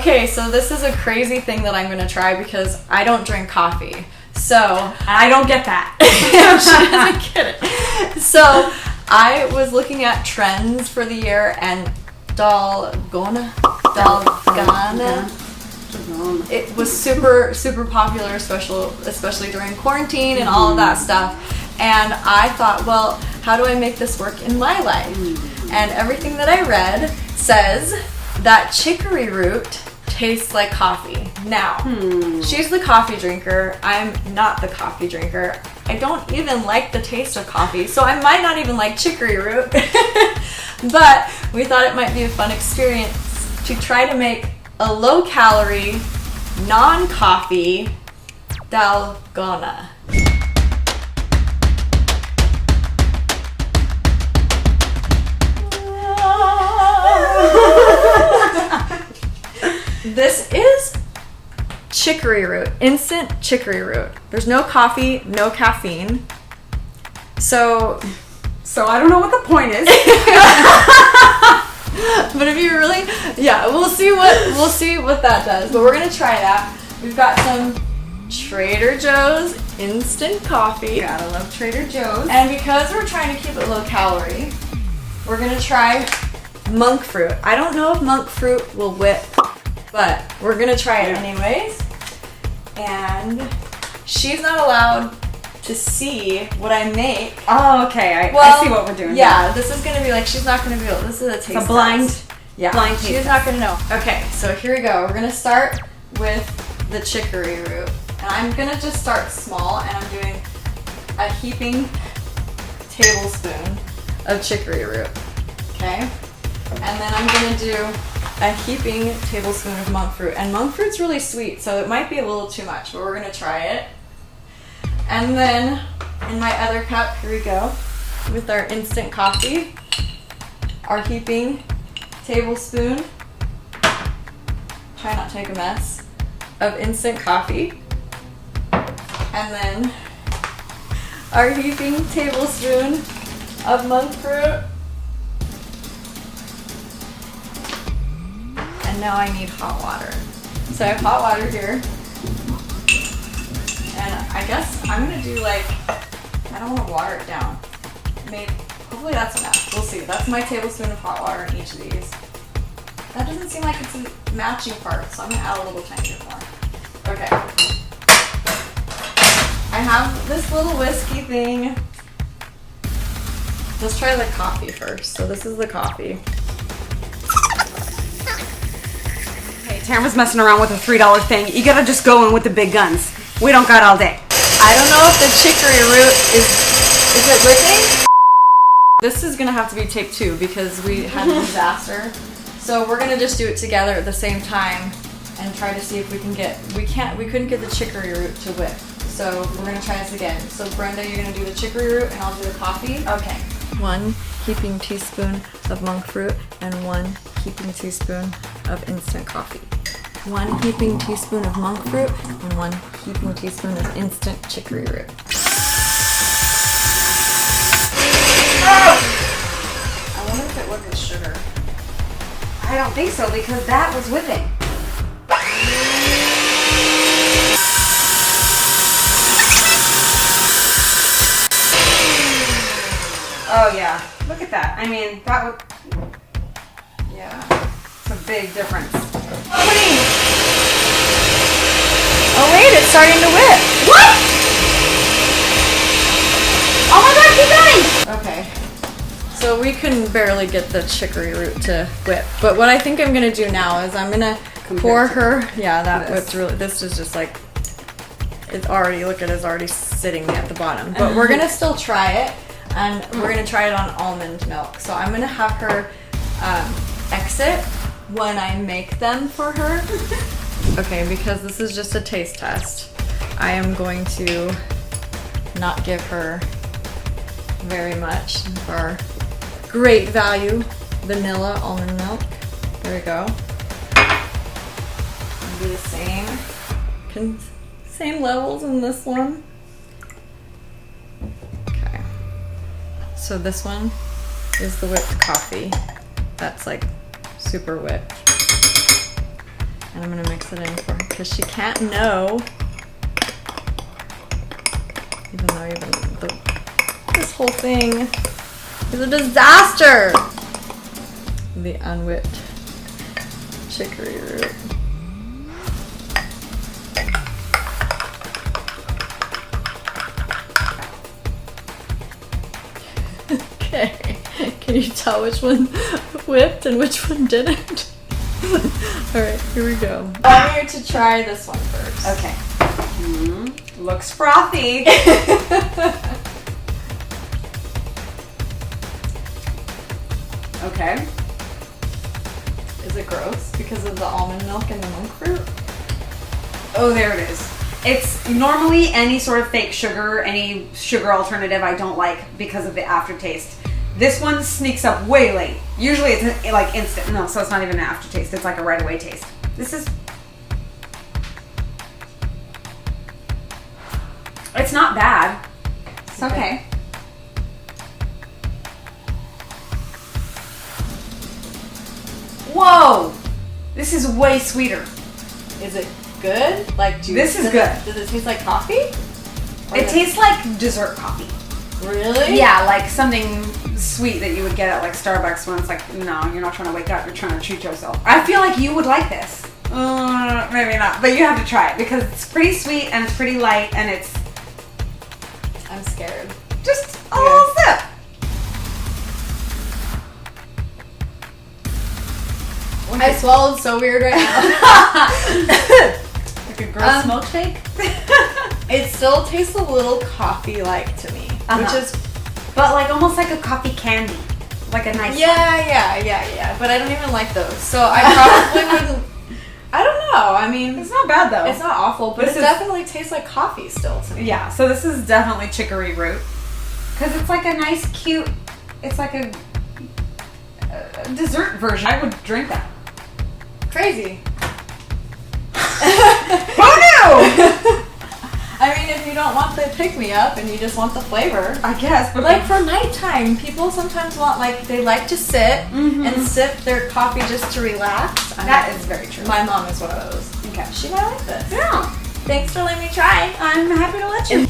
Okay, so this is a crazy thing that I'm going to try because I don't drink coffee. So I don't get that. She doesn't get it. So I was looking at trends for the year, and dolgona, it was super popular, especially during quarantine and all of that stuff. And I thought, well, how do I make this work in my life? And everything that I read says that chicory root tastes like coffee. Now, she's the coffee drinker. I'm not the coffee drinker. I don't even like the taste of coffee, so I might not even like chicory root. But we thought it might be a fun experience to try to make a low-calorie, non-coffee dalgona. This is chicory root, instant chicory root. There's no coffee, no caffeine. So I don't know what the point is. But if you really, we'll see what that does. But we're gonna try that. We've got some Trader Joe's instant coffee. Gotta love Trader Joe's. And because we're trying to keep it low calorie, we're gonna try monk fruit. I don't know if monk fruit will whip, but we're gonna try it anyways. And she's not allowed to see what I make. Oh, okay. I see what we're doing. Yeah, this is gonna be like, she's not gonna be able, this is a taste It's a blind, test. Yeah, blind taste she's not gonna know. Okay, so here we go. We're gonna start with the chicory root. And I'm gonna just start small, and I'm doing a heaping tablespoon of chicory root. Okay? And then I'm gonna do a heaping tablespoon of monk fruit. And monk fruit's really sweet, so it might be a little too much, but we're gonna try it. And then in my other cup, here we go, with our instant coffee, our heaping tablespoon, try not to make a mess, of instant coffee. And then our heaping tablespoon of monk fruit. And now I need hot water. So I have hot water here. And I guess I'm gonna do I don't want to water it down. Hopefully that's enough. We'll see. That's my tablespoon of hot water in each of these. That doesn't seem like it's a matching part, so I'm gonna add a little tiny bit more. Okay. I have this little whiskey thing. Let's try the coffee first. So this is the coffee. Taryn was messing around with a $3 thing. You gotta just go in with the big guns. We don't got all day. I don't know if the chicory root is it whipping? This is gonna have to be take 2 because we had a disaster. So we're gonna just do it together at the same time and try to see if we can we couldn't get the chicory root to whip. So we're gonna try this again. So Brenda, you're gonna do the chicory root and I'll do the coffee. Okay. 1 heaping teaspoon of monk fruit and 1 heaping teaspoon of instant coffee. 1 heaping teaspoon of monk fruit and 1 heaping teaspoon of instant chicory root. I wonder if it was with sugar. I don't think so because that was whipping. Oh yeah, look at that. I mean, that would, yeah, it's a big difference. Oh wait, it's starting to whip. What? Oh my god, keep going! Okay. So we couldn't barely get the chicory root to whip. But what I think I'm gonna do now is I'm gonna pour her. Yeah, that whipped really. This is just like, it's already, look at it, it's already sitting at the bottom. But we're gonna still try it, and we're gonna try it on almond milk. So I'm gonna have her exit when I make them for her. Okay, because this is just a taste test, I am going to not give her very much of our great value vanilla almond milk. There we go. Do the same levels in this one. Okay. So this one is the whipped coffee. That's like super whipped. And I'm gonna mix it in for her because she can't know. Even though this whole thing is a disaster. The unwhipped chicory root. Okay, can you tell which one whipped and which one didn't? Alright, here we go. I'm here to try this one first. Okay. Looks frothy. Okay. Is it gross because of the almond milk and the monk fruit? Oh, there it is. It's normally any sort of fake sugar, any sugar alternative I don't like because of the aftertaste. This one sneaks up way late. Usually it's like instant. No, so it's not even an aftertaste. It's like a right away taste. This is... It's not bad. It's okay. Whoa! This is way sweeter. Is it good? Like, this is good. Does it taste like coffee? It tastes like dessert coffee. Really? Yeah, like something sweet that you would get at like Starbucks when it's like, no, you're not trying to wake up, you're trying to treat yourself. I feel like you would like this. Maybe not, but you have to try it because it's pretty sweet and it's pretty light and it's... I'm scared. Just a little sip. I swallowed so weird right now. Like a gross milkshake? It still tastes a little coffee-like to me, which is... But like almost like a coffee candy. Like a nice... Yeah. But I don't even like those. So I probably wouldn't... I don't know. I mean... It's not bad though. It's not awful, but it definitely tastes like coffee still to me. Yeah, so this is definitely chicory root. Because it's like a nice, cute... It's like a dessert version. I would drink that. Crazy. Who knew? I mean, if you don't want the pick-me-up and you just want the flavor. I guess. But like for nighttime, people sometimes want, like, they like to sit and sip their coffee just to relax. That is very true. My mom is one of those. Okay. She might like this. Yeah. Thanks for letting me try. I'm happy to let you.